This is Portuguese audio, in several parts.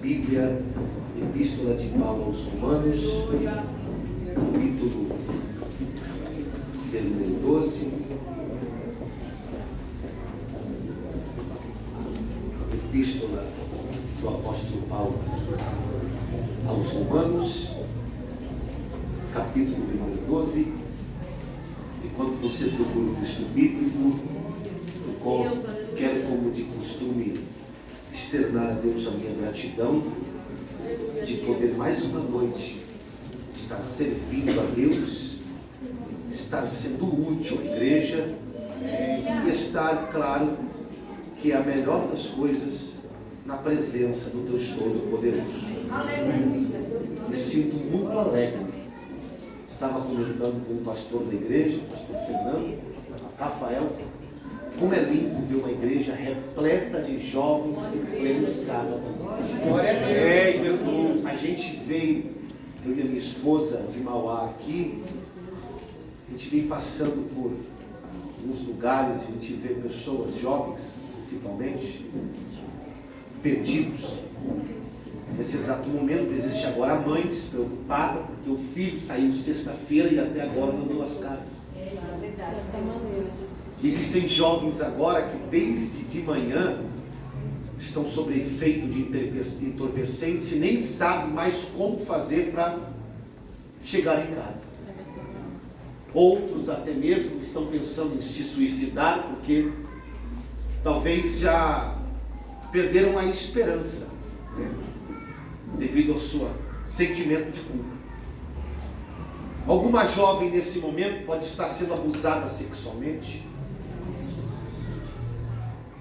Bíblia, Epístola de Paulo aos Romanos, capítulo de número 12. Epístola do apóstolo Paulo aos Romanos, capítulo de número 12. Enquanto você procura o texto bíblico, eu quero, como de costume, externar a Deus a minha gratidão de poder mais uma noite estar servindo a Deus, estar sendo útil à igreja e estar, claro, que é a melhor das coisas na presença do Deus Todo-Poderoso. Me sinto muito alegre. Estava comentando com o pastor da igreja, o pastor Fernando, Rafael, como é lindo ver uma igreja repleta de jovens em pleno sábado. Glória a Deus. A gente veio, eu e a minha esposa de Mauá aqui, a gente vem passando por alguns lugares, a gente vê pessoas jovens, principalmente, perdidos. Nesse exato momento, existe agora a mãe despreocupada, porque o filho saiu sexta-feira e até agora não deu as caras. Existem jovens agora que desde de manhã estão sob efeito de entorpecentes e nem sabem mais como fazer para chegar em casa. Outros até mesmo estão pensando em se suicidar porque talvez já perderam a esperança, né, devido ao seu sentimento de culpa. Alguma jovem nesse momento pode estar sendo abusada sexualmente.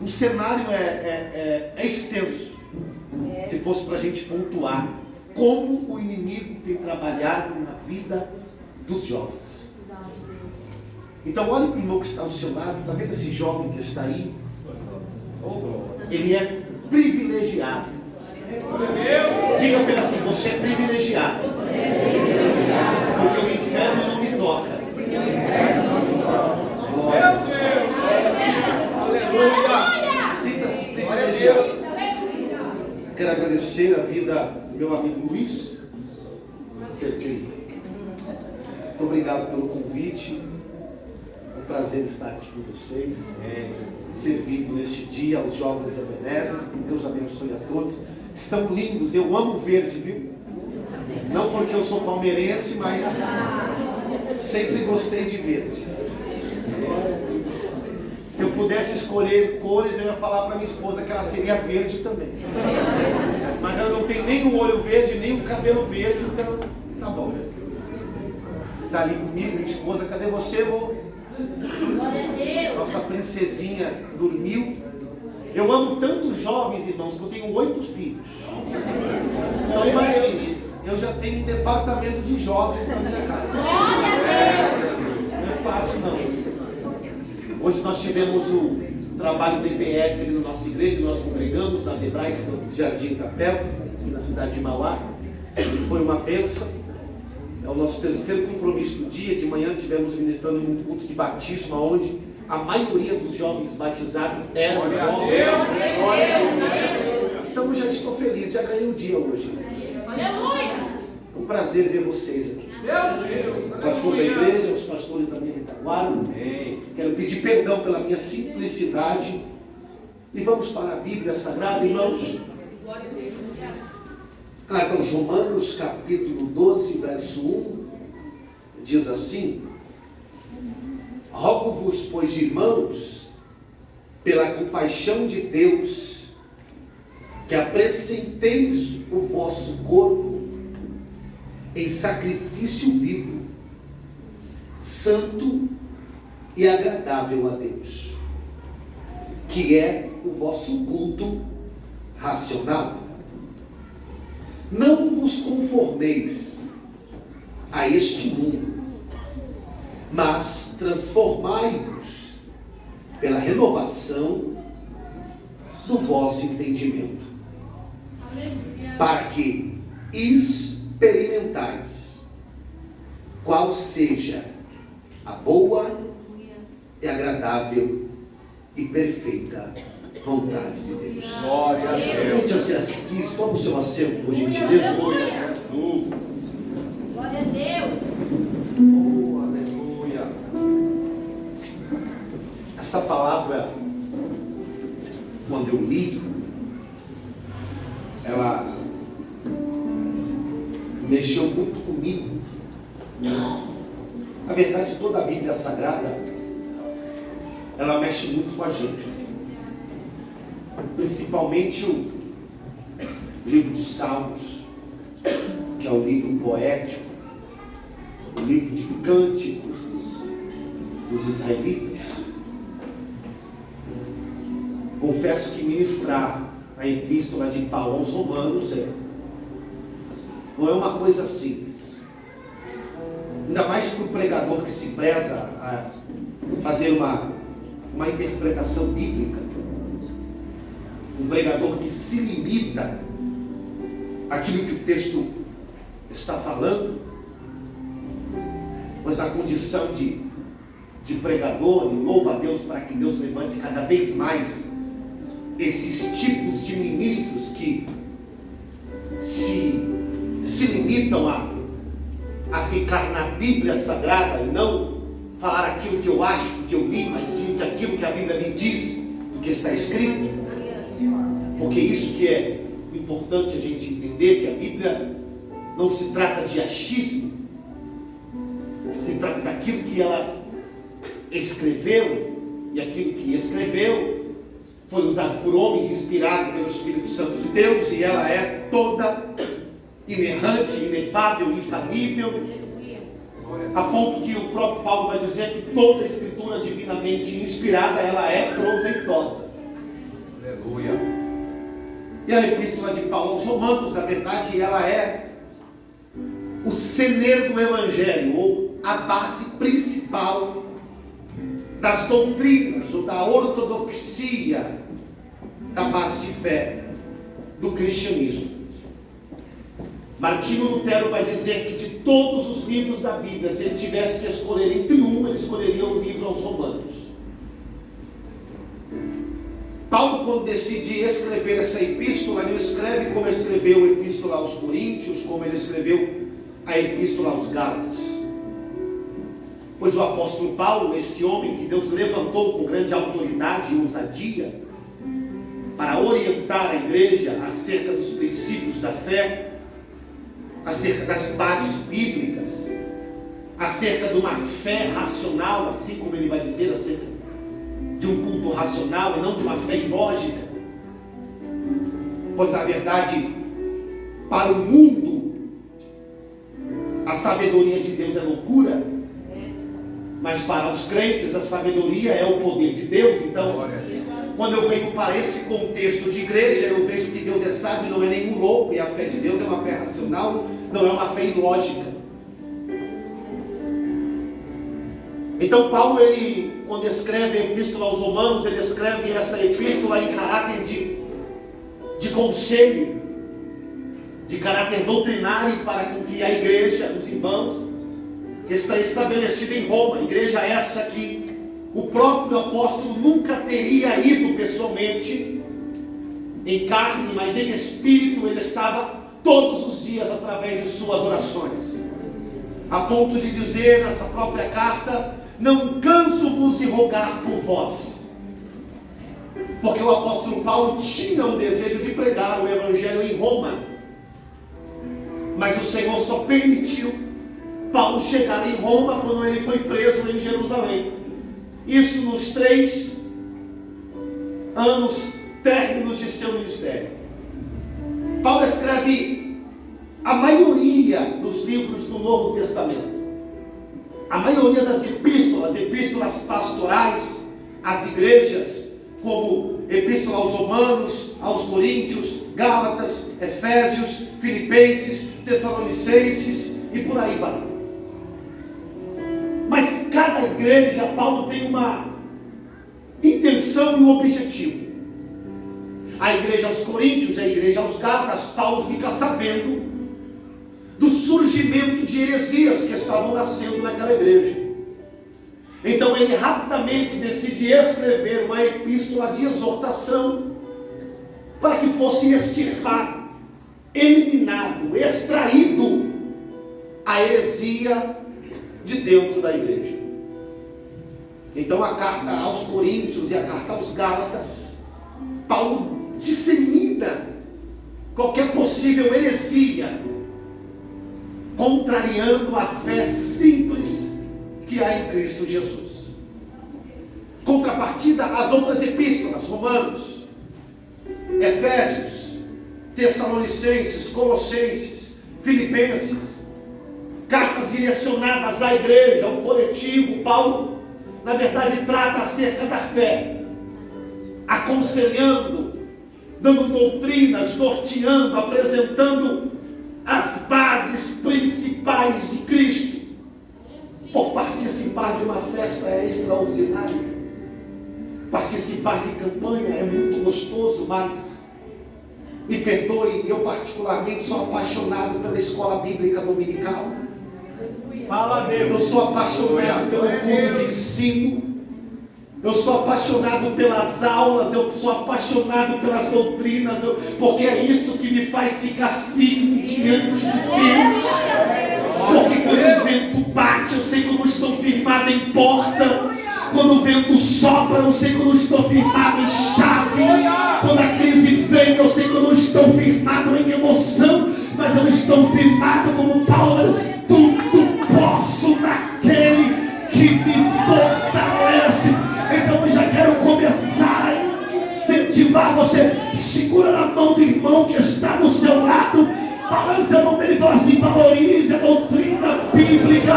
O cenário é extenso, se fosse para a gente pontuar como o inimigo tem trabalhado na vida dos jovens. Então olhe para o irmão que está ao seu lado, está vendo esse jovem que está aí? Ele é privilegiado. Diga para ele assim: você é privilegiado. Porque o inferno não me toca. Glória a Deus. Sinta-se privilegiado. Quero agradecer a vida do meu amigo Luiz. Muito obrigado pelo convite. É um prazer estar aqui com vocês, servindo neste dia aos jovens Ebenezer. Que Deus abençoe a todos. Estão lindos, eu amo verde, viu? Não porque eu sou palmeirense, mas sempre gostei de verde. Se eu pudesse escolher cores, eu ia falar para minha esposa que ela seria verde também. Mas ela não tem nem o olho verde, nem o cabelo verde, então tá bom. Está ali comigo, minha esposa, cadê você, amor? Nossa princesinha dormiu. Eu amo tantos jovens, irmãos, que eu tenho 8 filhos. Então imagine, eu já tenho um departamento de jovens na minha casa. Não é fácil não. Hoje nós tivemos o trabalho do IPF ali na nossa igreja, nós congregamos na Debrais, no Jardim Capel, aqui na cidade de Mauá. Foi uma bênção. É o nosso terceiro compromisso do dia. De manhã tivemos ministrando num culto de batismo, onde a maioria dos jovens batizados eram jovens. Então eu já estou feliz, já ganhei o dia hoje. É um prazer ver vocês aqui. O pastor da igreja, os pastores da minha retaguarda. Quero pedir perdão pela minha simplicidade. E vamos para a Bíblia Sagrada, irmãos. Carta aos Romanos, capítulo 12, verso 1, diz assim: rogo-vos, pois, irmãos, pela compaixão de Deus, que apresenteis o vosso corpo em sacrifício vivo, santo e agradável a Deus, que é o vosso culto racional. Não vos conformeis a este mundo, mas transformai-vos pela renovação do vosso entendimento, para que experimentais qual seja a boa e agradável e perfeita vontade de Deus. Glória a Deus. Gente, assim, toma o seu assento, por gentileza. Glória a Jesus. Glória a Deus. Oh, aleluia. Essa palavra, quando eu li, ela mexeu muito comigo. Na verdade, toda a Bíblia Sagrada, ela mexe muito com a gente. Principalmente o livro de Salmos, que é o livro poético, o livro de cânticos dos israelitas. Confesso que ministrar a epístola de Paulo aos Romanos não é uma coisa simples. Ainda mais para o pregador que se preza a fazer uma interpretação bíblica. Um pregador que se limita àquilo que o texto está falando, pois na condição de pregador, e louva a Deus para que Deus levante cada vez mais esses tipos de ministros que se limitam a ficar na Bíblia Sagrada e não falar aquilo que eu acho, que eu li, mas sim aquilo que a Bíblia me diz, do que está escrito. Porque isso que é importante a gente entender, que a Bíblia não se trata de achismo, se trata daquilo que ela escreveu, e aquilo que escreveu foi usado por homens, inspirado pelo Espírito Santo de Deus, e ela é toda inerrante, inefável, infalível, a ponto que o próprio Paulo vai dizer que toda a escritura divinamente inspirada, ela é proveitosa. Aleluia. E a epístola de Paulo aos Romanos, na verdade, ela é o celeiro do Evangelho, ou a base principal das doutrinas, ou da ortodoxia, da base de fé do cristianismo. Martinho Lutero vai dizer que de todos os livros da Bíblia, se ele tivesse que escolher entre um, ele escolheria o livro aos Romanos. Paulo, quando decide escrever essa epístola, ele escreve como escreveu a epístola aos Coríntios, como ele escreveu a epístola aos Gálatas. Pois o apóstolo Paulo, esse homem que Deus levantou com grande autoridade e ousadia para orientar a igreja acerca dos princípios da fé, acerca das bases bíblicas, acerca de uma fé racional, assim como ele vai dizer, acerca de um culto racional e não de uma fé ilógica. Pois na verdade, para o mundo, a sabedoria de Deus é loucura, mas para os crentes a sabedoria é o poder de Deus. Então, quando eu venho para esse contexto de igreja, eu vejo que Deus é sábio, não é nenhum louco, e a fé de Deus é uma fé racional, não é uma fé ilógica. Então Paulo, ele, quando escreve a epístola aos Romanos, ele escreve essa epístola em caráter de conselho, de caráter doutrinário, para que a igreja, os irmãos, está estabelecida em Roma, igreja essa que o próprio apóstolo nunca teria ido pessoalmente, em carne, mas em espírito ele estava todos os dias através de suas orações, a ponto de dizer nessa própria carta: não canso-vos de rogar por vós, porque o apóstolo Paulo tinha o desejo de pregar o evangelho em Roma, mas o Senhor só permitiu Paulo chegar em Roma quando ele foi preso em Jerusalém. Isso nos 3 anos términos de seu ministério. Paulo escreve a maioria dos livros do Novo Testamento, a maioria das epístolas pastorais às igrejas, como epístola aos Romanos, aos Coríntios, Gálatas, Efésios, Filipenses, Tessalonicenses e por aí vai. Mas cada igreja, Paulo tem uma intenção e um objetivo. A igreja aos Coríntios, a igreja aos Gálatas, Paulo fica sabendo do surgimento de heresias que estavam nascendo naquela igreja. Então ele rapidamente decide escrever uma epístola de exortação para que fosse extirpado, eliminado, extraído a heresia de dentro da igreja. Então a carta aos Coríntios e a carta aos Gálatas, Paulo dissemina qualquer possível heresia, contrariando a fé simples que há em Cristo Jesus. Contrapartida às outras epístolas, Romanos, Efésios, Tessalonicenses, Colossenses, Filipenses, cartas direcionadas à igreja, ao coletivo. Paulo, na verdade, trata acerca da fé, aconselhando, dando doutrinas, norteando, apresentando as bases principais de Cristo. Por participar de uma festa é extraordinário, participar de campanha é muito gostoso, mas me perdoe, eu particularmente sou apaixonado pela escola bíblica dominical. Fala, Deus. Eu sou apaixonado pelo culto de ensino. Eu sou apaixonado pelas aulas. Eu sou apaixonado pelas doutrinas. Porque é isso que me faz ficar firme diante de Deus. Porque quando o vento bate, eu sei que eu não estou firmado em porta. Quando o vento sopra, eu sei que eu não estou firmado em chave. Quando a crise vem, eu sei que eu não estou firmado em emoção, mas eu estou firmado como Paulo. Tudo posso naquele que me fortalece. Então eu já quero começar a incentivar você. Segura na mão do irmão que está do seu lado, balance a mão dele e fala assim: valorize a doutrina bíblica,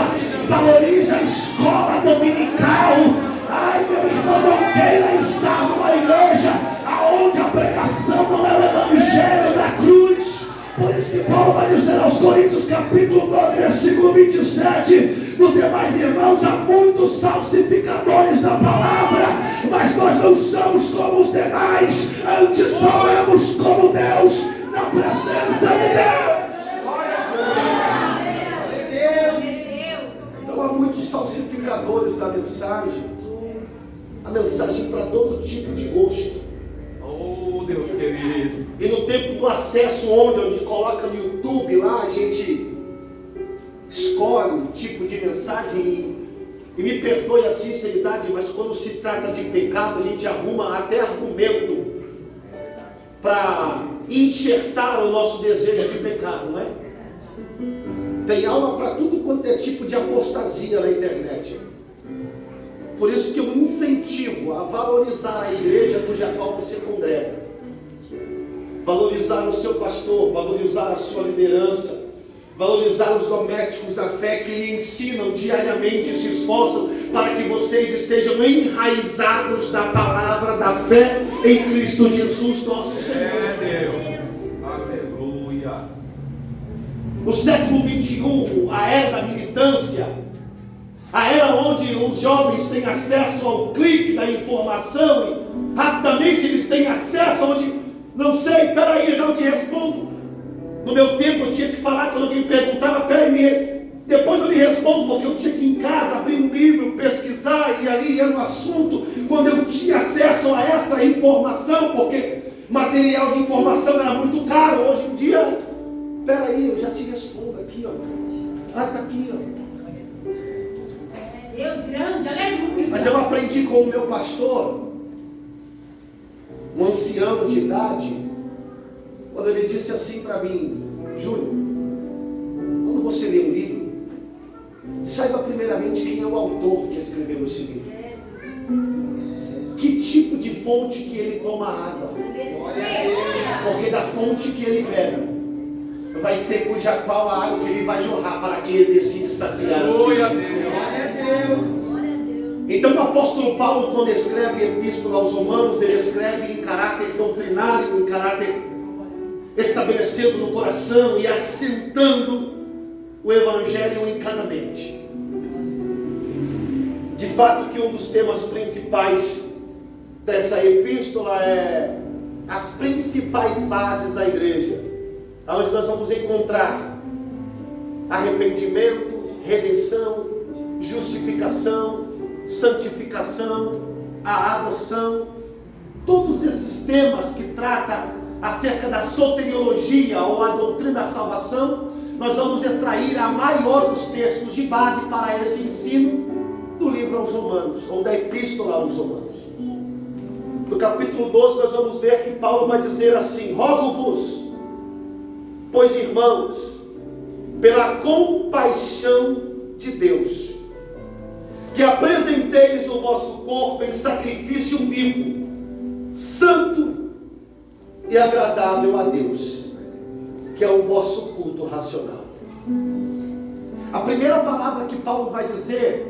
valorize a escola dominical. Ai, meu irmão, não queira estar numa igreja aonde a pregação não é o evangelho da cruz. Por isso que Paulo vai dizer aos Coríntios, capítulo 12, versículo 27, nos demais irmãos há muitos falsificadores da palavra, mas nós não somos como os demais, antes falamos como Deus, na presença de Deus. Então há muitos falsificadores da mensagem, a mensagem para todo tipo de gosto. Oh, Deus querido. E no tempo do acesso, onde a gente coloca no YouTube lá, a gente escolhe o tipo de mensagem. E me perdoe a sinceridade, mas quando se trata de pecado, a gente arruma até argumento para enxertar o nosso desejo de pecar, não é? Tem aula para tudo quanto é tipo de apostasia na internet. Por isso que eu incentivo a valorizar a igreja cuja qual você congrega, valorizar o seu pastor, valorizar a sua liderança, valorizar os domésticos da fé que lhe ensinam diariamente e se esforçam para que vocês estejam enraizados da palavra da fé em Cristo Jesus nosso Senhor. É Deus. Aleluia. No século 21, a era da militância, a era onde os jovens têm acesso ao clique da informação e rapidamente eles têm acesso onde, não sei, peraí, eu já te respondo. No meu tempo eu tinha que falar quando alguém me perguntava, peraí, depois eu lhe respondo, porque eu tinha que ir em casa, abrir um livro, pesquisar e ali era um assunto, quando eu tinha acesso a essa informação, porque material de informação era muito caro. Hoje em dia, peraí, eu já te respondo aqui, ó. Ah, está aqui, ó. Deus grande, aleluia. Mas eu aprendi com o meu pastor, um ancião de idade, quando ele disse assim para mim: Júnior, quando você lê um livro, saiba primeiramente quem é o autor que escreveu esse livro, que tipo de fonte que ele toma água, porque da fonte que ele bebe vai ser cuja qual a água que ele vai jorrar para que ele decide saciar. Glória a Deus. Então o apóstolo Paulo, quando escreve a epístola aos Romanos, ele escreve em caráter doutrinário, em caráter estabelecendo no coração e assentando o evangelho em cada mente. De fato que um dos temas principais dessa epístola é as principais bases da igreja, onde nós vamos encontrar arrependimento, redenção, justificação, santificação, a adoção, todos esses temas que tratam acerca da soteriologia ou a doutrina da salvação, nós vamos extrair a maior dos textos de base para esse ensino do livro aos Romanos, ou da epístola aos Romanos. No capítulo 12 nós vamos ver que Paulo vai dizer assim: rogo-vos, pois irmãos, pela compaixão de Deus, que apresenteis o vosso corpo em sacrifício vivo, santo e agradável a Deus, que é o vosso culto racional. A primeira palavra que Paulo vai dizer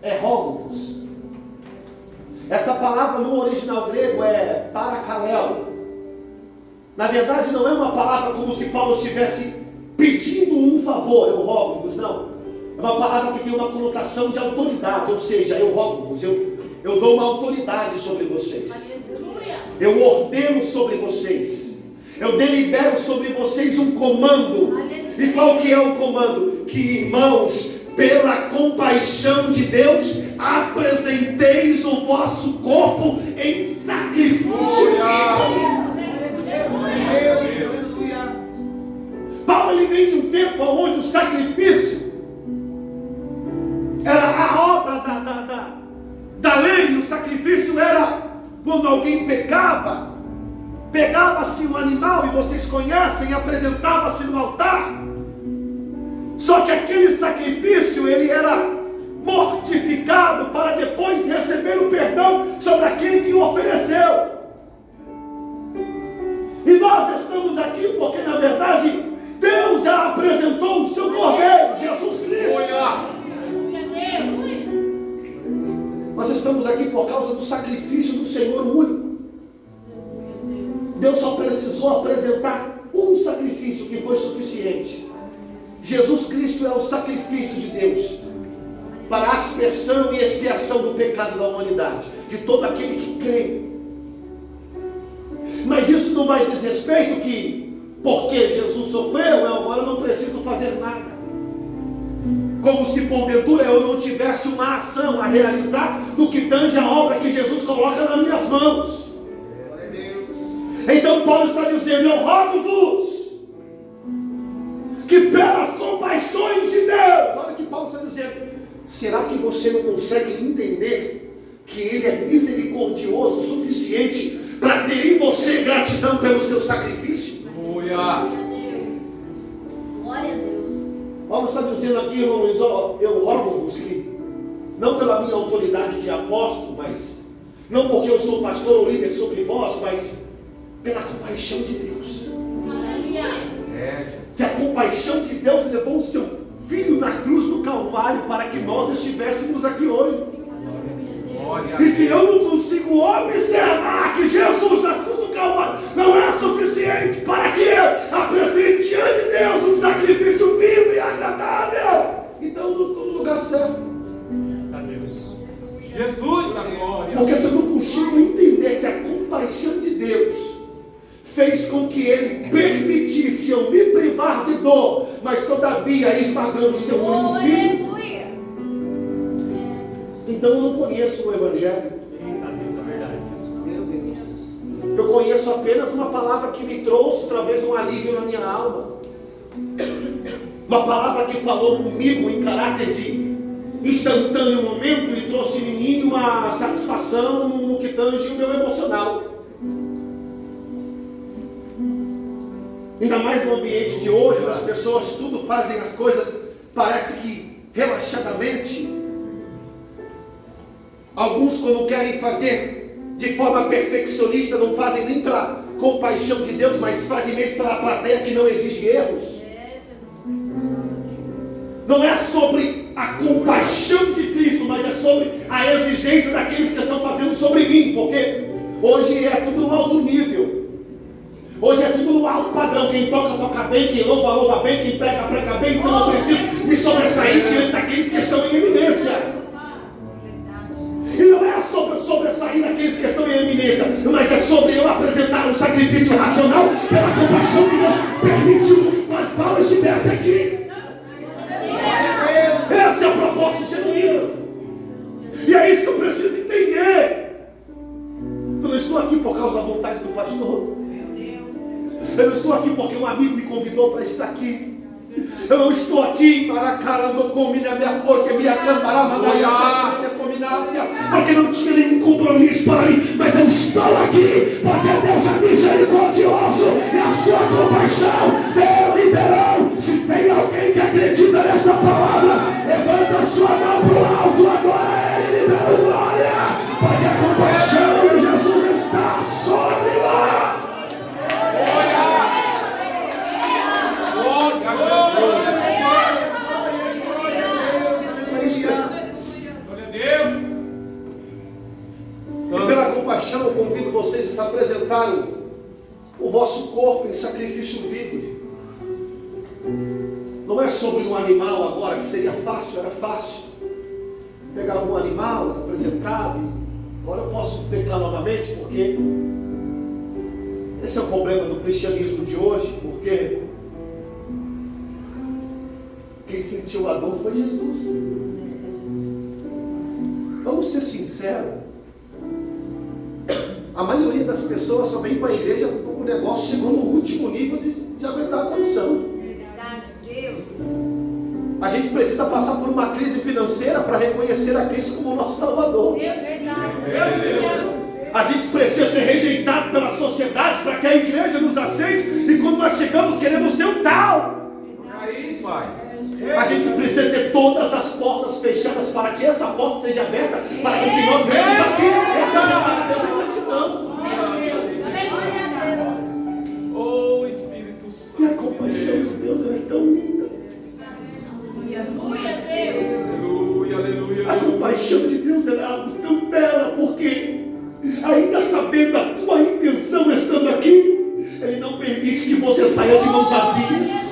é rogo-vos. Essa palavra no original grego é parakaleo. Na verdade não é uma palavra como se Paulo estivesse pedindo um favor, eu rogo-vos, não. É uma palavra que tem uma conotação de autoridade, ou seja, eu rogo-vos, eu dou uma autoridade sobre vocês. Eu ordeno sobre vocês. Eu delibero sobre vocês um comando. E qual que é o comando? Que, irmãos, pela compaixão de Deus, apresenteis o vosso corpo em sacrifício vivo. Paulo ele vem de um tempo onde o sacrifício era a obra da lei. O sacrifício era quando alguém pegava-se um animal, e vocês conhecem, apresentava-se no altar. Só que aquele sacrifício ele era mortificado para depois receber o perdão sobre aquele que o ofereceu. E nós estamos aqui porque na verdade Deus já apresentou o seu Cordeiro, Jesus Cristo. Nós estamos aqui por causa do sacrifício do Senhor único. Deus só precisou apresentar um sacrifício que foi suficiente. Jesus Cristo é o sacrifício de Deus para a aspersão e expiação do pecado da humanidade, de todo aquele que crê. Mas isso não vai dizer respeito que porque Jesus sofreu, eu agora não preciso fazer nada. Como se porventura eu não tivesse uma ação a realizar no que tange a obra que Jesus coloca nas minhas mãos. Então Paulo está dizendo: eu rogo-vos que pelas compaixões de Deus, olha que Paulo está dizendo, será que você não consegue entender que Ele é misericordioso o suficiente para ter em você gratidão pelo seu sacrifício? Glória a Deus. Paulo está dizendo aqui, irmãos, eu rogo-vos que, não pela minha autoridade de apóstolo, mas não porque eu sou pastor ou líder sobre vós, mas pela compaixão de Deus. Que a compaixão de Deus levou o seu Filho na cruz do Calvário para que nós estivéssemos aqui hoje. E se eu não consigo observar que Jesus na cruz do Calvário não é suficiente para que eu apresente diante de Deus um sacrifício vivo e agradável, então eu não estou no lugar certo. Jesus da glória. Porque se eu não consigo entender que a compaixão de Deus fez com que Ele permitisse eu me privar de dor, mas todavia esmagando o seu único filho, então eu não conheço o Evangelho. Eu conheço apenas uma palavra que me trouxe talvez um alívio na minha alma, uma palavra que falou comigo em caráter de instantâneo momento e trouxe em mim uma satisfação no que tange o meu emocional. Ainda mais no ambiente de hoje, onde as pessoas tudo fazem as coisas, parece que relaxadamente. Alguns, quando querem fazer de forma perfeccionista, não fazem nem pela compaixão de Deus, mas fazem mesmo pela plateia que não exige erros. Não é sobre a compaixão de Cristo, mas é sobre a exigência daqueles que estão fazendo sobre mim, porque hoje é tudo no alto nível. Hoje é tudo no alto padrão. Quem toca, toca bem. Quem louva, louva bem. Quem prega, prega bem. Então eu preciso me sobressair diante daqueles que estão em eminência. E não é sobre sobressair daqueles que estão em eminência, mas é sobre eu apresentar um sacrifício racional pela compaixão que Deus permitiu que nós Paulo estivesse aqui. Esse é o propósito genuíno. E aí convidou para estar aqui. Eu não estou aqui para carando com minha flor, que minha câmara, porque não tinha nenhum compromisso para mim, mas eu estou aqui porque Deus é misericordioso e a sua compaixão Deus liberou. Se tem alguém que acredita nesta palavra, levanta a sua mão para o alto agora. Ele liberou glória, porque a compaixão de Jesus está sobre nós. E pela compaixão eu convido vocês a se apresentarem o vosso corpo em sacrifício vivo. Não é sobre um animal agora, que seria fácil, era fácil. Pegava um animal, apresentava. Agora eu posso pecar novamente, porque esse é o problema do cristianismo de hoje, porque quem sentiu a dor foi Jesus. Vamos ser sinceros. A maioria das pessoas só vem para a igreja porque o negócio chegou no último nível de aguentar a condição. A gente precisa passar por uma crise financeira para reconhecer a Cristo como nosso Salvador. A gente precisa ser rejeitado pela sociedade para que a igreja nos aceite. E quando nós chegamos, queremos ser um tal. Aí, pai. A gente precisa ter todas as portas fechadas para que essa porta seja aberta, para que nós venhamos aqui. Oh, Espírito Santo. E a compaixão de Deus é tão linda. Aleluia, aleluia. A compaixão de Deus é algo tão bela, porque ainda sabendo a tua intenção estando aqui, Ele não permite que você saia de mãos vazias.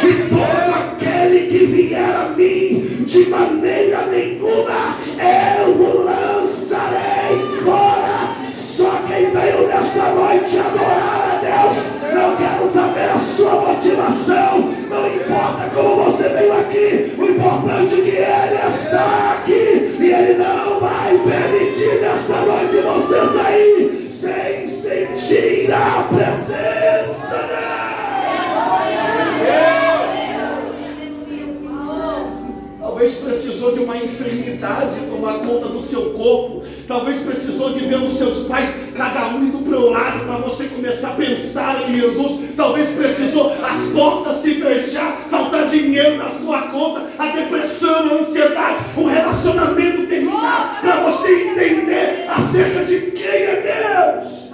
E todo aquele que vier a mim, de maneira nenhuma eu o lançarei fora. Só quem veio nesta noite adorar a Deus, não quero saber a sua motivação. Não importa como você veio aqui, o importante é que Ele está aqui. E Ele não vai permitir nesta noite você sair sem sentir a presença dele. Talvez precisou de uma enfermidade tomar conta do seu corpo. Talvez precisou de ver os seus pais, cada um indo para o lado, para você começar a pensar em Jesus. Talvez precisou as portas se fechar, faltar dinheiro na sua conta, a depressão, a ansiedade, um relacionamento terminar, para você entender acerca de quem é Deus.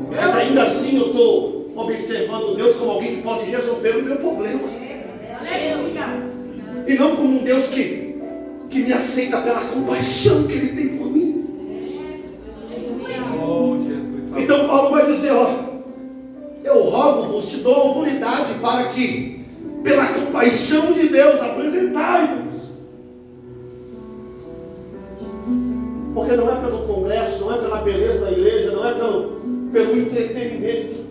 Mas ainda assim eu estou observando Deus como alguém que pode resolver o meu problema. E não como um Deus que me aceita pela compaixão que Ele tem por mim. Então Paulo vai dizer, eu rogo-vos, te dou autoridade para que, pela compaixão de Deus, apresentai-vos. Porque não é pelo congresso, não é pela beleza da igreja, não é pelo entretenimento,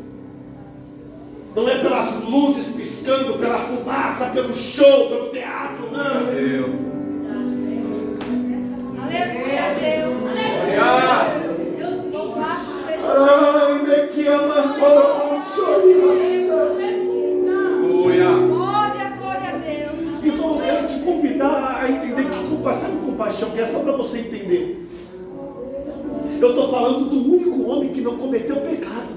não é pelas luzes piscando, pela fumaça, pelo show, pelo teatro, não. Deus. Aleluia, Deus. Aleluia. Ai, me que amantou, Aleluia. Glória a Deus. Então eu quero te convidar a entender que sabe compaixão, que é só para você entender. Eu estou falando do único homem que não cometeu pecado.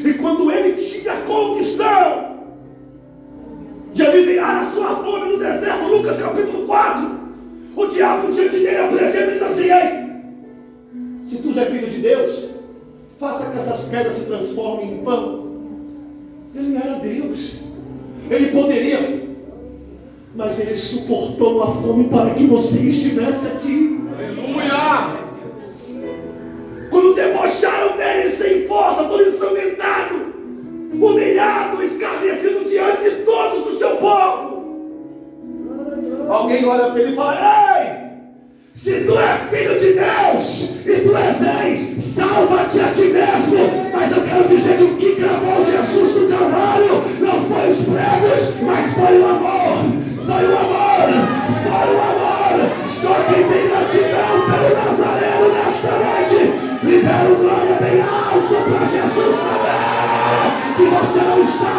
E quando ele tinha condição de aliviar a sua fome no deserto, Lucas capítulo 4, o diabo diante dele apresenta e diz assim: ei, se tu és filho de Deus, faça que essas pedras se transformem em pão. Ele era Deus, ele poderia, mas ele suportou a fome para que você estivesse aqui. Aleluia. Quando debocharam dele sem força, todo ensanguentado, humilhado, escarnecido diante de todos do seu povo, alguém olha para ele e fala: ei, se tu és filho de Deus e tu és ex, salva-te a ti mesmo. Mas eu quero dizer que o que cravou Jesus no Calvário não foi os pregos, mas foi o amor. Foi o amor, foi o amor. Só quem tem gratidão pelo Nazareno nesta noite, libera o glória bem alto.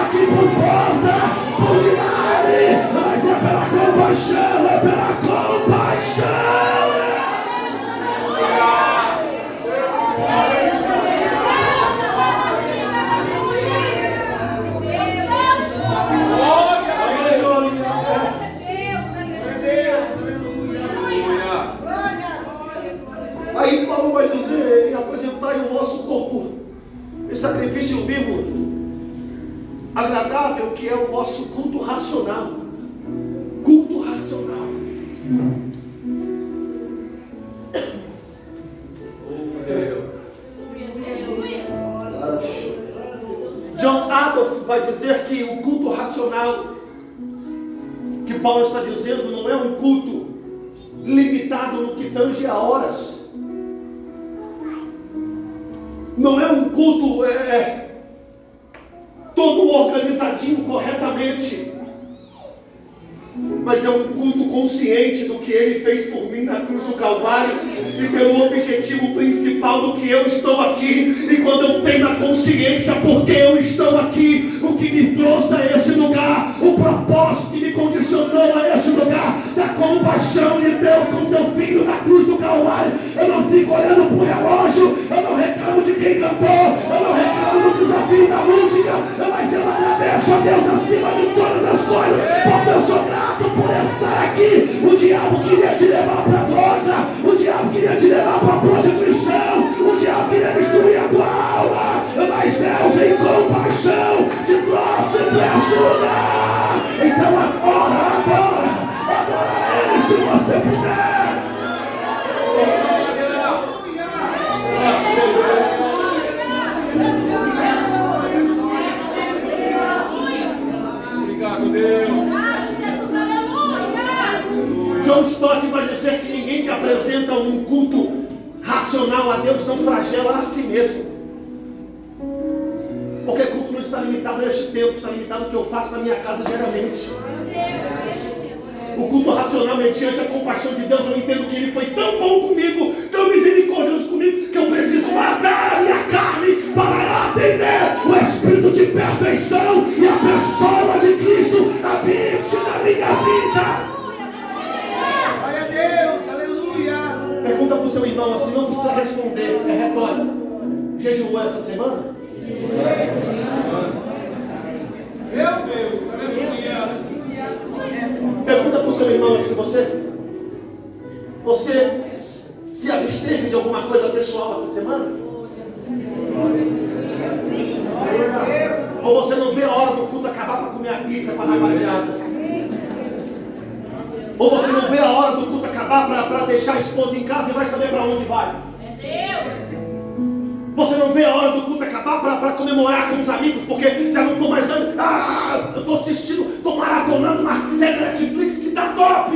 aqui por conta, por milagre, mas é pela compaixão, é pela compaixão. Aí Paulo vai dizer: apresentai o vosso corpo em sacrifício vivo, agradável, que é o vosso culto racional. Culto racional. John Adolf vai dizer que o culto racional que Paulo está dizendo não é um culto limitado no que tange a horas. Não é um culto todo organizadinho corretamente, mas é um culto consciente do que Ele fez por mim na cruz do Calvário e pelo objetivo principal do que eu estou aqui. E quando eu tenho a consciência porque eu estou aqui, o que me trouxe a esse lugar, o propósito que me condicionou a esse lugar, da compaixão de Deus com seu Filho na cruz do Calvário, eu não fico olhando para o relógio, eu não reclamo de quem cantou, eu não reclamo do desafio da música, mas eu agradeço a Deus acima de todas as coisas, porque eu sou grato por estar aqui. O diabo queria te levar para a droga, o diabo queria te levar para a prostituição, o diabo queria destruir a tua alma, mas Deus em compaixão te trouxe para esse lugar. Então adora Ele se você puder. Obrigado, Deus. John Stott vai dizer que ninguém que apresenta um culto racional a Deus não flagela a si mesmo. Porque culto não está limitado a este tempo, está limitado ao que eu faço na minha casa diariamente. O culto racional, mediante a compaixão de Deus, eu entendo que Ele foi tão bom comigo, tão misericordioso comigo, que eu preciso matar a minha carne para atender o Espírito de perfeição e a pessoa de Cristo habite na minha vida. Glória a Deus, aleluia. Pergunta para o seu irmão assim, não precisa responder, é retórico. Jejuou essa semana? Meu Deus, aleluia. Pergunta para o seu irmão assim, você se absteve de alguma coisa pessoal essa semana? Ou você não vê a hora do culto acabar para comer a pizza para a rapaziada? Ou você não vê a hora do culto acabar para deixar a esposa em casa e vai saber para onde vai? Você não vê a hora do culto acabar para comemorar com os amigos, porque já não estou mais... eu estou assistindo, estou maratonando uma série da Netflix que está top!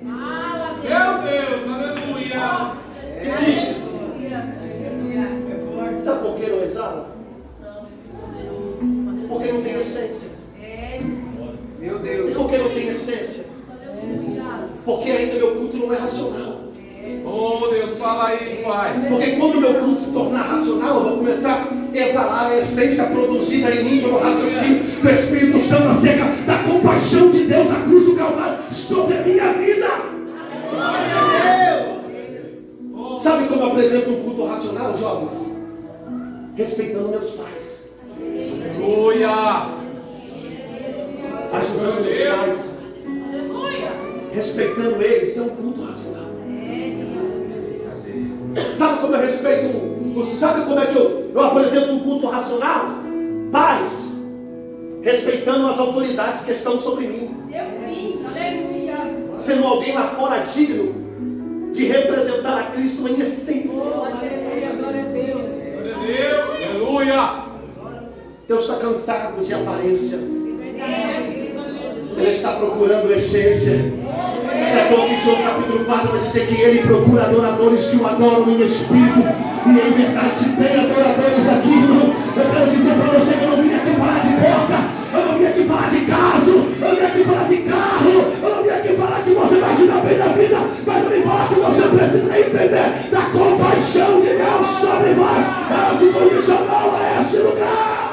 Meu Deus, aleluia. E triste. Sabe por que não exala? Porque não tem essência. Meu Deus. Por que não tem essência? Porque ainda meu culto não é racional. Oh, Deus, fala aí, Pai. Porque quando meu culto se tornar racional, eu vou começar a exalar a essência produzida em mim pelo raciocínio do Espírito Santo acerca da compaixão de Deus na cruz do Calvário sobre a minha vida. Sabe como eu apresento um culto racional, jovens? Respeitando meus pais, Aleluia. ajudando meus pais, respeitando eles. Isso é um culto racional. Sabe como eu respeito? Sabe como é que eu apresento um culto racional? Pais, respeitando as autoridades que estão sobre mim, sendo alguém lá fora digno de representar a Cristo em essência. Aleluia. Deus está cansado de aparência. Ele está procurando essência. É bom que João capítulo 4 vai dizer que Ele procura adoradores que o adoram em espírito e em verdade. Se tem adoradores aqui, irmão, eu quero dizer para você que eu não vim aqui falar de porta, eu não vim aqui falar de caso, eu não vim aqui falar de carro, eu não vim aqui falar que você vai se dar bem na vida, mas eu vim falar que você precisa entender da compaixão de Deus sobre vós. Ela te condicionou a esse lugar.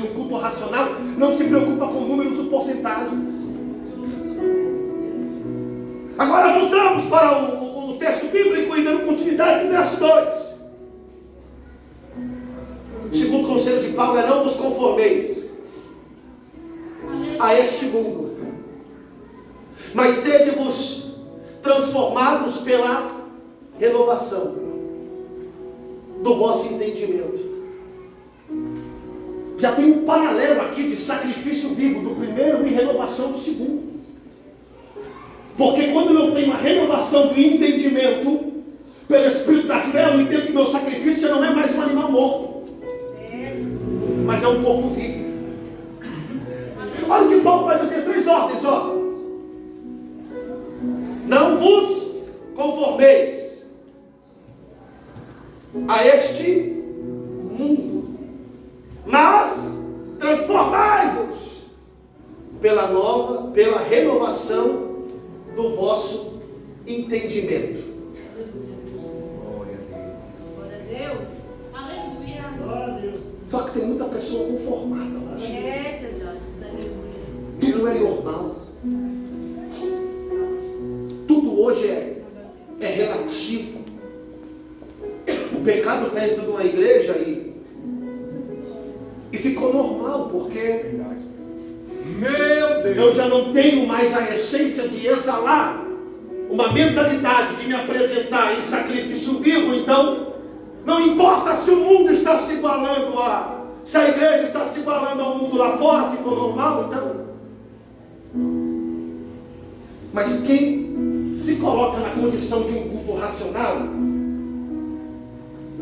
um culto racional não se preocupa com números ou porcentagens. Agora voltamos para o texto bíblico e dando continuidade no verso 2. O segundo conselho de Paulo é: não vos conformeis a este mundo, mas sede-vos transformados pela renovação do vosso entendimento. Já tem um paralelo aqui de sacrifício vivo do primeiro e renovação do segundo. Porque quando eu tenho a renovação do entendimento pelo Espírito da fé, eu entendo que meu sacrifício não é mais um animal morto, mas é um corpo vivo. Olha o que Paulo vai dizer, 3 ordens, ó. Não vos conformeis a este mundo, mas transformai-vos pela renovação do vosso entendimento. Glória a Deus. Aleluia. Só que tem muita pessoa conformada hoje. Jesus. Aleluia. Tudo é normal. Tudo hoje é relativo. O pecado está entrando na igreja e ficou normal, porque Meu Deus. eu já não tenho mais a essência de exalar uma mentalidade de me apresentar em sacrifício vivo. Então, não importa se o mundo está se igualando se a igreja está se igualando ao mundo lá fora, ficou normal, então. Mas quem se coloca na condição de um culto racional,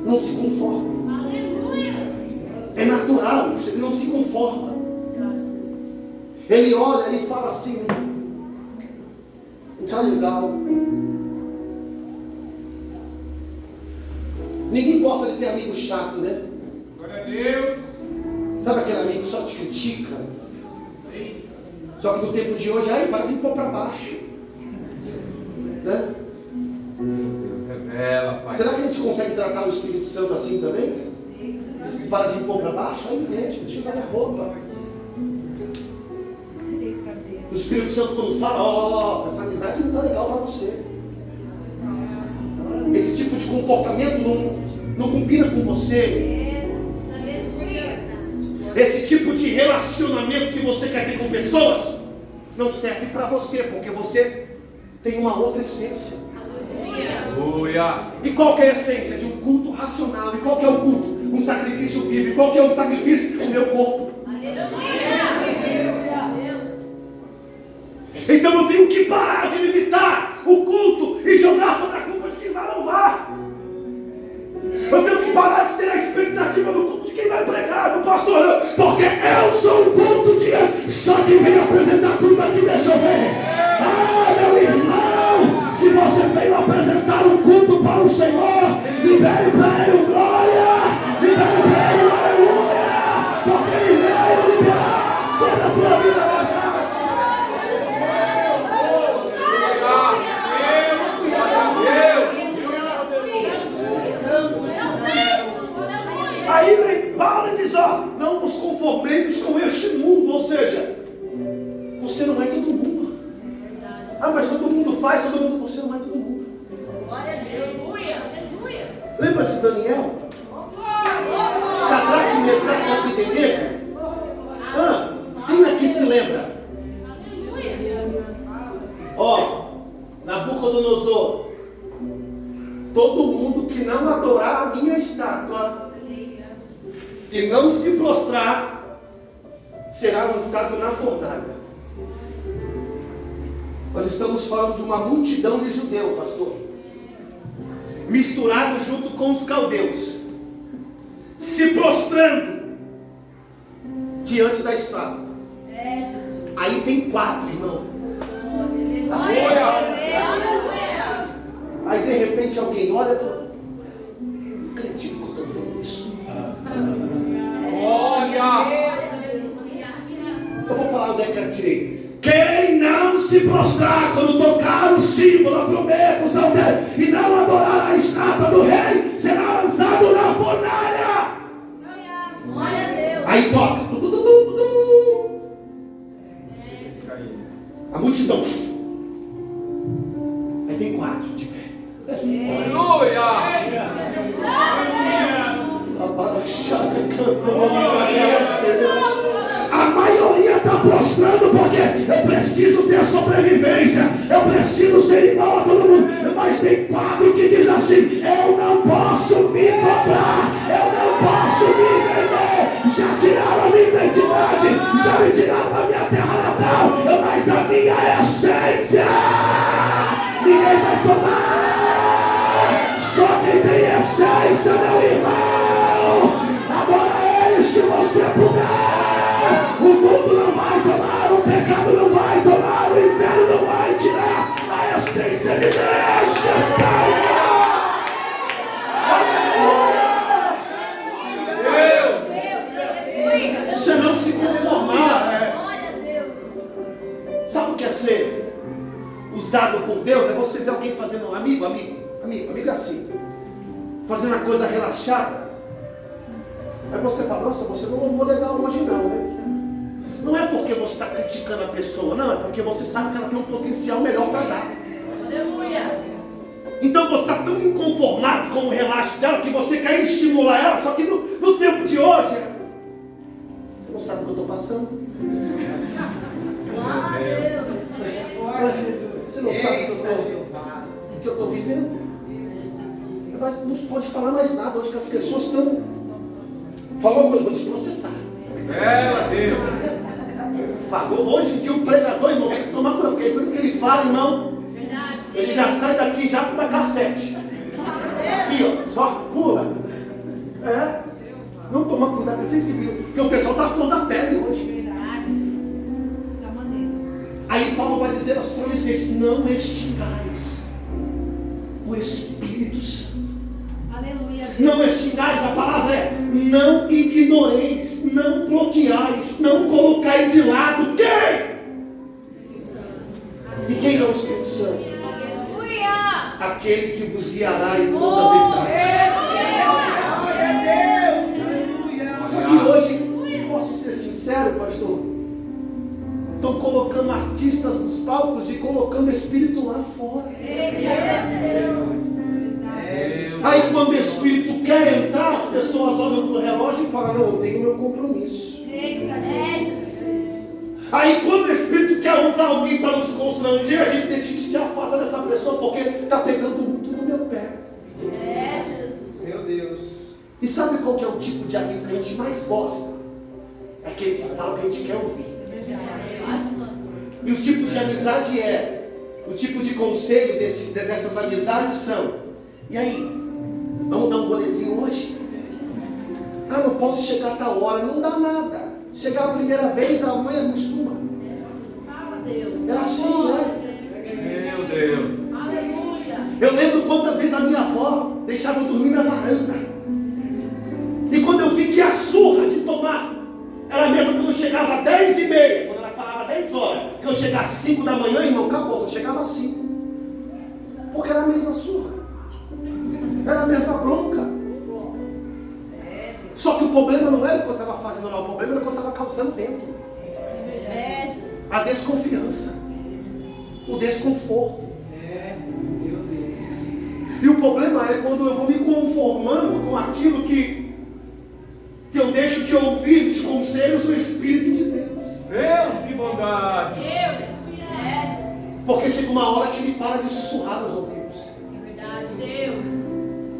não se conforma. Aleluia. É natural isso, ele não se conforma. Ele olha e fala assim: não está legal. Ninguém gosta de ter amigo chato, né? Glória a Deus. Sabe aquele amigo que só te critica? Só que no tempo de hoje, para vir pôr para baixo, né? Deus revela, Pai. Será que a gente consegue tratar o Espírito Santo assim também? Para de pôr para baixo? Aí, gente, deixa eu usar minha roupa. O Espírito Santo quando fala: essa amizade não está legal para você. Esse tipo de comportamento não combina com você. Esse tipo de relacionamento que você quer ter com pessoas não serve para você, porque você tem uma outra essência. Aleluia. E qual que é a essência de um culto racional? E qual que é o culto? Um sacrifício vivo. E qual que é o sacrifício? O meu corpo. Então eu tenho que parar de limitar o culto e jogar sobre a culpa de quem vai louvar. Eu tenho que parar de ter a expectativa do culto de quem vai pregar, do pastor, não, porque eu sou um culto de só que vem apresentar tudo aqui, deixa eu ver. Meu irmão, se você veio apresentar um culto para o Senhor, libere para ele glória, libere para ele aleluia, porque ele veio liberar sobre a tua vida. Aí vem Paulo e diz: não vos conformeis com este mundo. Ou seja, você não é todo mundo. Mas todo mundo faz, todo mundo. Você não é todo mundo. Glória a Deus. Aleluia. Lembra de Daniel? Sadraque, Mesaque e Abednego? Quem aqui se lembra? Nabucodonosor: todo mundo que não adorar a minha estátua e não se prostrar será lançado na fornalha. Nós estamos falando de uma multidão de judeus, pastor, misturado junto com os caldeus, se prostrando diante da estátua. Aí tem 4, irmão. Aí de repente alguém olha e fala: não acredito que eu estou vendo isso. Glória. Eu vou falar o decreto direito. Quem não se prostrar quando tocar o símbolo, a promessa, o saltério, e não adorar a estátua do rei, será lançado na fornalha. Glória a Deus. Aí toca. multidão. Aí tem 4 de pé. Aleluia. A maioria está prostrando porque eu preciso ter sobrevivência, eu preciso ser igual a todo mundo. Mas tem 4 que diz assim: eu não posso me dobrar, eu não posso me vender. Já tiraram a minha identidade, já me tiraram da minha terra natal, mas a minha essência ninguém vai tomar. Só quem tem essência, meu irmão. Agora ele, se você puder, o mundo não vai tomar, o pecado não vai tomar, o inferno não vai tirar a essência de Deus que está aí. Você não se conformar. Sabe o que é ser usado por Deus? É você ver alguém fazendo amigo é assim, fazendo a coisa relaxada. Aí você fala: nossa, você não louvou legal hoje não, né? Não é porque você está criticando a pessoa, não, é porque você sabe que ela tem um potencial melhor para dar. Aleluia. Então você está tão inconformado com o relaxo dela que você quer estimular ela, só que no tempo de hoje, você não sabe o que eu estou passando. Glória a Deus. Você não sabe o que eu estou vivendo. Mas não pode falar mais nada hoje que as pessoas estão. Falou, eu vou te processar. Revela, Deus. Falou, hoje em dia o pregador, irmão, tem que tomar cuidado, porque tudo que ele fala, irmão, Verdade. ele já sai daqui já para dar cassete. Aqui, ó, só pula. Não tomar cuidado, é sensível, porque o pessoal está flor da pele hoje. Verdade. Essa maneira. Aí Paulo vai dizer aos Filipenses: não extingais o Espírito Santo. Aleluia. Não extingais, a palavra é não ignoreis, não bloqueais, não colocai de lado quem? E quem é o Espírito Santo? Aleluia. Aquele que vos guiará em toda a verdade. Só que hoje, posso ser sincero, pastor, estão colocando artistas nos palcos e colocando o Espírito lá fora. Aí quando o Espírito quer entrar, as pessoas olham para o relógio e falam: não, eu tenho meu compromisso. Aí quando o Espírito quer usar alguém para nos constranger, a gente decide se afastar dessa pessoa porque está pegando muito no meu pé. Meu Deus. E sabe qual que é o tipo de amigo que a gente mais gosta? É aquele que fala o que a gente quer ouvir. E o tipo de amizade o tipo de conselho dessas amizades são: e aí, vamos dar um rolezinho hoje? Ah, não posso chegar a tal hora. Não dá nada. Chegar a primeira vez, a mãe acostuma. É assim, né? Meu Deus. Aleluia. Eu lembro quantas vezes a minha avó deixava eu dormir na varanda. E quando eu vi que a surra de tomar era mesmo quando eu chegava às 10h30, quando ela falava 10 horas, que eu chegasse 5 da manhã, irmão, acabou, eu chegava às 5. Porque era a mesma surra. Era a mesma bronca. Só que o problema não era o que eu estava fazendo lá, o problema era o que eu estava causando dentro. A desconfiança, o desconforto. E o problema é quando eu vou me conformando com aquilo que eu deixo de ouvir os conselhos do Espírito de Deus. Deus de bondade. Porque chega uma hora que ele para de sussurrar nos ouvidos.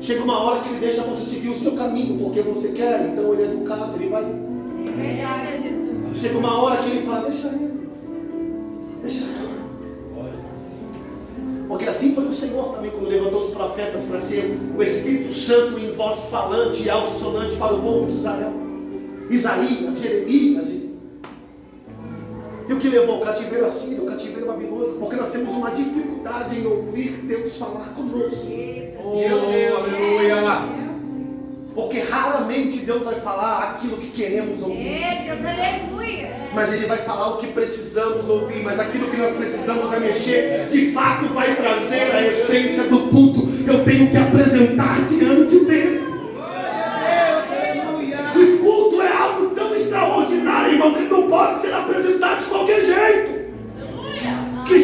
Chega uma hora que ele deixa você seguir o seu caminho, porque você quer, então ele é educado, ele vai. Chega uma hora que ele fala: deixa ele. Porque assim foi o Senhor também, quando levantou os profetas para ser o Espírito Santo em voz falante e alto-sonante para o povo de Israel. Isaías, Jeremias. E o que levou o cativeiro assírio, o cativeiro babilônico? Porque nós temos uma dificuldade em ouvir Deus falar conosco. Aleluia. Porque raramente Deus vai falar aquilo que queremos ouvir. Mas Ele vai falar o que precisamos ouvir. Mas aquilo que nós precisamos vai mexer, de fato vai trazer a essência do culto. Eu tenho que apresentar diante dele. O culto é algo tão extraordinário, irmão, que não pode ser apresentado de qualquer jeito. Que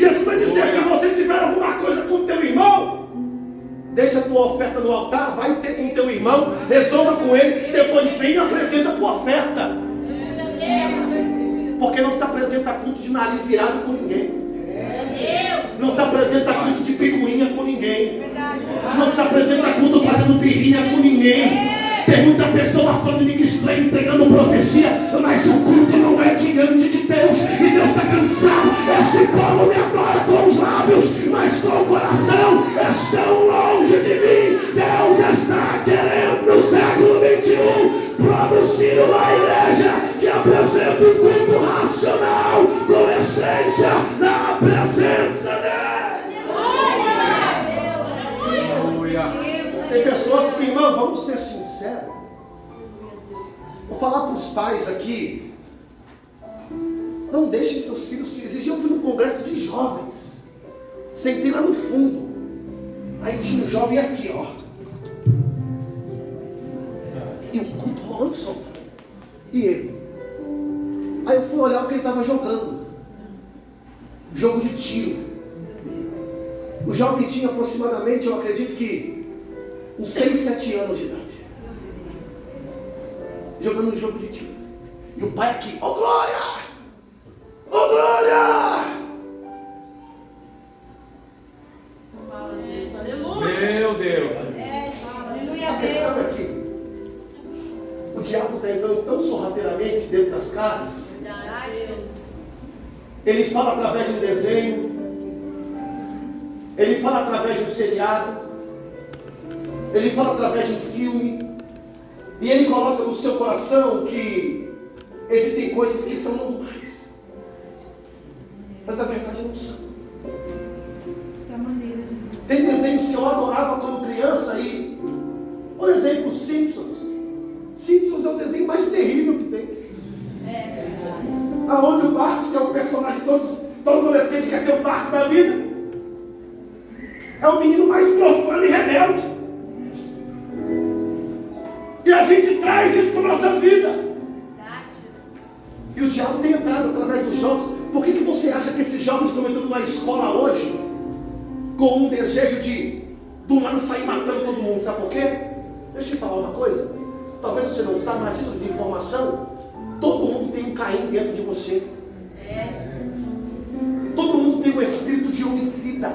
tiver alguma coisa com o teu irmão, deixa a tua oferta no altar, vai ter com o teu irmão, resolva com ele, depois vem e apresenta a tua oferta. Porque não se apresenta culto de nariz virado com ninguém. Não se apresenta culto de picuinha com ninguém. Não se apresenta culto fazendo birrinha com ninguém. Tem muita pessoa falando de estranho, entregando profecia, mas o culto não é diante de Deus, e Deus está cansado. Esse povo me adora com os lábios, mas com o coração estão longe de mim. Deus está querendo no século 21 produzir uma igreja que apresenta um culto racional, com essência, na presença dele. Tem pessoas que, irmão, vamos ser sinceros. Vou falar para os pais aqui. Não deixem seus filhos se exigir. Eu fui num congresso de jovens. Sentei lá no fundo. Aí tinha um jovem aqui, ó. E o culto rolando solto. E ele. Aí eu fui olhar o que ele estava jogando. Jogo de tiro. O jovem tinha aproximadamente, eu acredito que uns 6, 7 anos de idade. Jogando um jogo de tiro. E o pai aqui, ó glória! Ó glória! Meu Deus. A questão é que o diabo está entrando tão sorrateiramente dentro das casas. Ele fala através de um desenho. Ele fala através de um seriado. Ele fala através de um filme. E ele coloca no seu coração que existem coisas que são normais. Mas na verdade não são. Tem desenhos que eu adorava quando criança e, por exemplo, Simpsons. Simpsons é o desenho mais terrível que tem. Aonde o Bart, que é o personagem, todo adolescente quer ser o Bart da vida, é o menino mais profano e rebelde. E a gente traz isso para a nossa vida. E o diabo tem entrado através dos jogos. Por que você acha que esses jovens estão entrando na escola hoje com um desejo de do nada sair matando todo mundo? Sabe por quê? Deixa eu te falar uma coisa. Talvez você não saiba, mas a título de informação, todo mundo tem um Caim dentro de você. Todo mundo tem um espírito de homicida,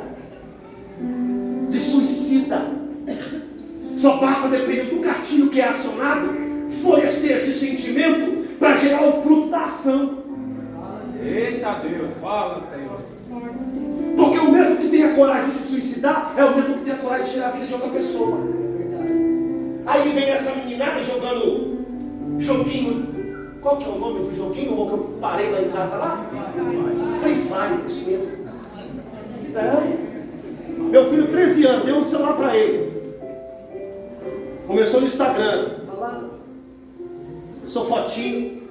de suicida. Só basta, dependendo do gatilho que é acionado, florescer esse sentimento para gerar o fruto da ação. Eita Deus, fala, Senhor. Porque o mesmo que tem a coragem de se suicidar é o mesmo que tem a coragem de tirar a vida de outra pessoa. Aí vem essa meninada jogando joguinho. Qual que é o nome do joguinho? O que eu parei lá em casa lá? Free Fire, isso mesmo. Meu filho, 13 anos, deu um celular para ele. Começou no Instagram. Olha lá. Eu sou fotinho.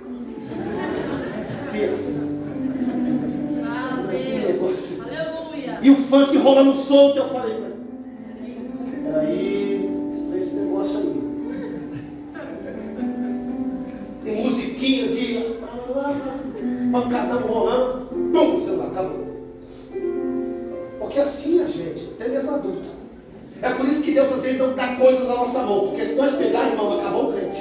Aleluia. E o funk rolando solto. Eu falei, peraí, estranho esse negócio aí. Tem musiquinha de pancadão rolando. Pum, o celular acabou. Porque assim a gente, até mesmo adulto. É por isso que Deus às vezes não dá coisas na nossa mão. Porque se nós pegarmos, irmão, acabou o crente.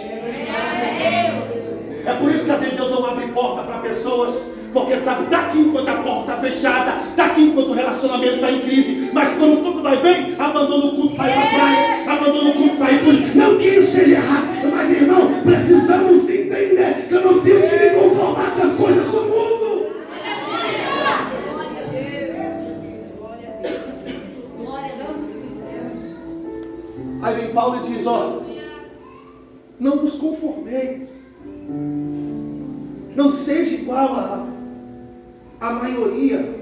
É por isso que às vezes Deus não abre porta para pessoas. Porque sabe, daqui enquanto a porta está fechada, daqui enquanto o relacionamento está em crise. Mas quando tudo vai bem, abandona o culto para ir para a praia, abandona o culto para ir para o... Não que isso seja errado, mas irmão, precisamos entender que eu não tenho que me conformar com as coisas do mundo. Aí vem Paulo e diz, olha, não vos conformei. Não seja igual a maioria.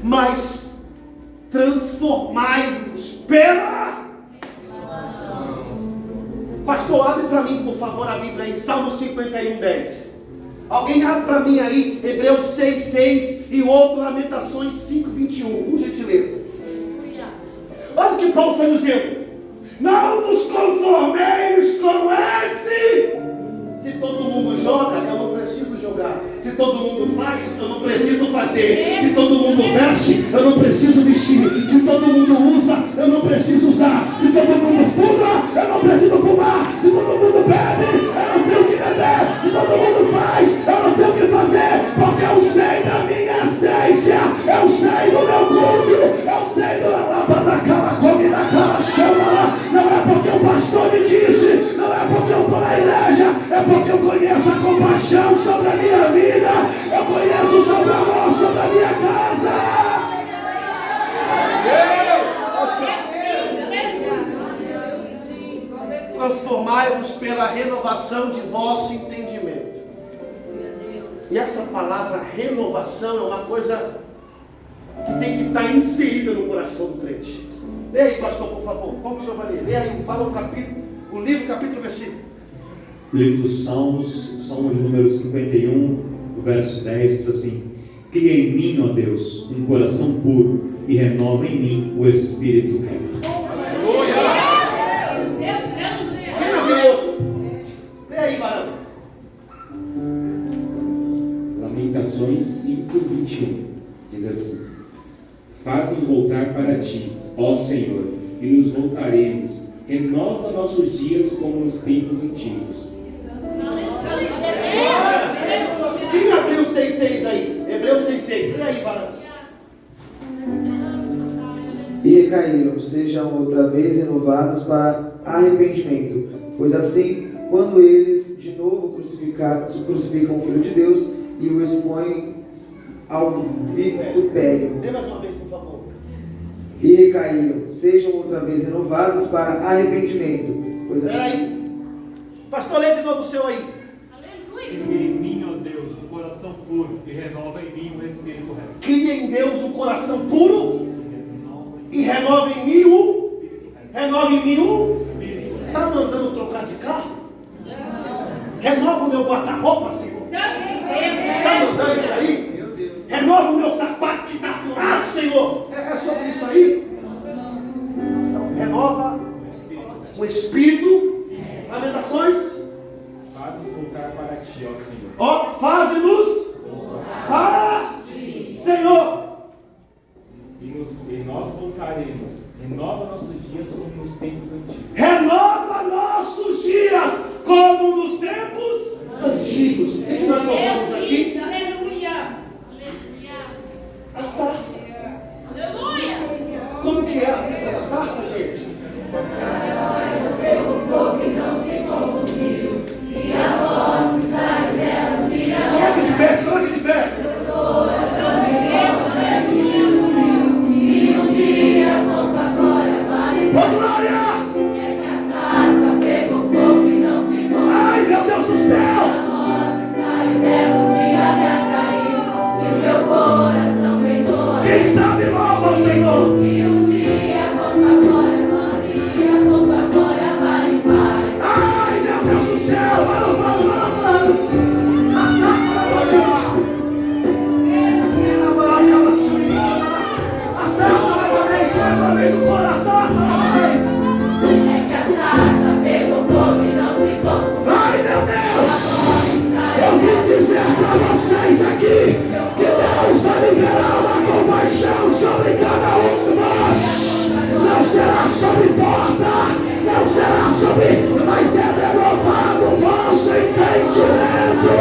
Mas transformai-vos pela... Pastor, abre para mim, por favor, a Bíblia em Salmo 51:10. Alguém abre para mim aí, Hebreus 6:6 e outro, Lamentações 5:21, por gentileza. Olha o que Paulo está dizendo. Não vos conformeis com esse. Se todo mundo joga, eu não preciso jogar. Se todo mundo faz, eu não preciso fazer. Se todo mundo veste, eu não preciso vestir. Se todo mundo usa, eu não preciso usar. Se todo mundo fuma, eu não preciso fumar. Se todo mundo bebe, eu não tenho que beber. Se todo mundo faz, eu não tenho que fazer. Porque eu sei da minha essência, eu sei do meu culto, eu sei do lâmpada, cala, come na cara, chama lá. Não é porque o pastor me disse, não é porque eu estou na igreja, é porque eu conheço a compaixão sobre a minha vida, eu conheço sobre o amor sobre a minha casa. Transformai-vos pela renovação de vosso entendimento. E essa palavra renovação é uma coisa que tem que estar inserida no coração do crente. Lê aí, pastor, por favor. Como o senhor vai ler? Lê aí, fala o livro, capítulo, versículo. Livro dos Salmos, Salmo de número 51, verso 10, diz assim: cria em mim, ó Deus, um coração puro e renova em mim o espírito reto. Quem abriu outro? Lê aí, varão. Lamentações 5:21 diz assim: faz-nos voltar para ti, ó Senhor, e nos voltaremos. Renova nossos dias como nos tempos antigos. Quem abriu 6,6 aí? Hebreus 6,6. Lê aí, varão. E recaíram, sejam outra vez renovados para arrependimento, pois assim, quando eles de novo crucificam o Filho de Deus e o expõem ao vitupério. Lê mais uma vez, por favor. E recaíram, sejam outra vez renovados para arrependimento, pois assim... Peraí. Pastor, lê de novo o seu aí. Cria em mim, ó Deus, um coração puro e renova em mim o espírito reto. Cria em Deus um coração puro e renova em mim o... Renova em mim o... Está mandando trocar de carro? Renova o meu guarda-roupa, Senhor. Está mandando isso aí? Renova o meu sapato que está furado, Senhor. É sobre isso aí? Então, renova o espírito. Lamentações. Faz-nos voltar para ti, ó Senhor. Ó, faze-nos para Senhor. E nós voltaremos. Renova nossos dias como nos tempos antigos. Renova nossos dias como nos tempos antigos. O que nós louvamos aqui? Aleluia. A sarça. Aleluia. Como que é a música da sarça, gente? Coloque de pé, coloque de pé. Ô glória! Ai, meu Deus do céu! Quem sabe louva o Senhor. Ai, meu Deus do céu! Vai louvando, vai louvando. A sarça novamente. A sarça novamente, mais uma vez o coração, a sarça novamente. Ai, meu Deus! Eu vim dizer para vocês aqui que Deus vai liberar uma compaixão sobre cada um de vós. Não será sobre porta, não será sobre, mas é renovado o vosso entendimento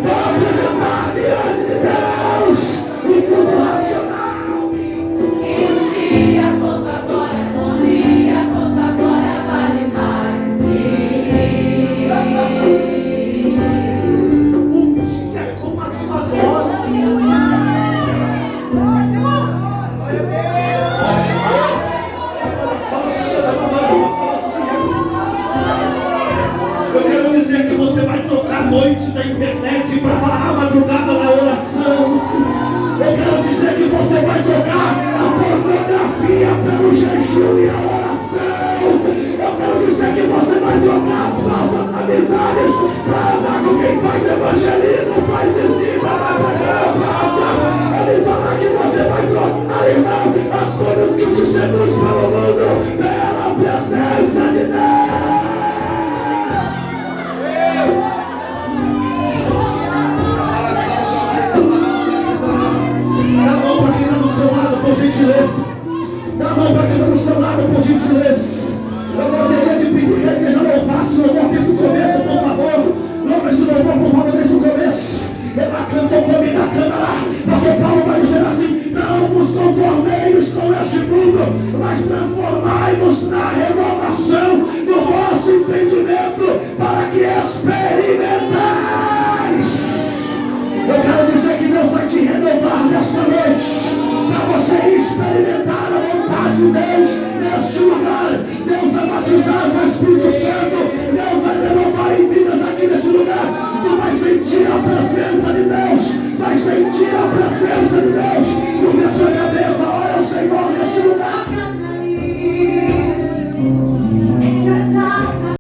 para apresentar diante de Deus o culto racional. Um dia como a tua glória. Eu quero dizer que você vai trocar noites da internet para varar a madrugada na oração. Eu quero dizer que você vai trocar a pornografia pelo jejum e a oração. Eu quero dizer que você vai trocar as falsas amizades para andar com quem faz evangelismo, faz visita, vai pregar a praça. Ele fala que você vai trocar, irmão, as coisas que te seduz pelo mundo pela presença de Deus. a presença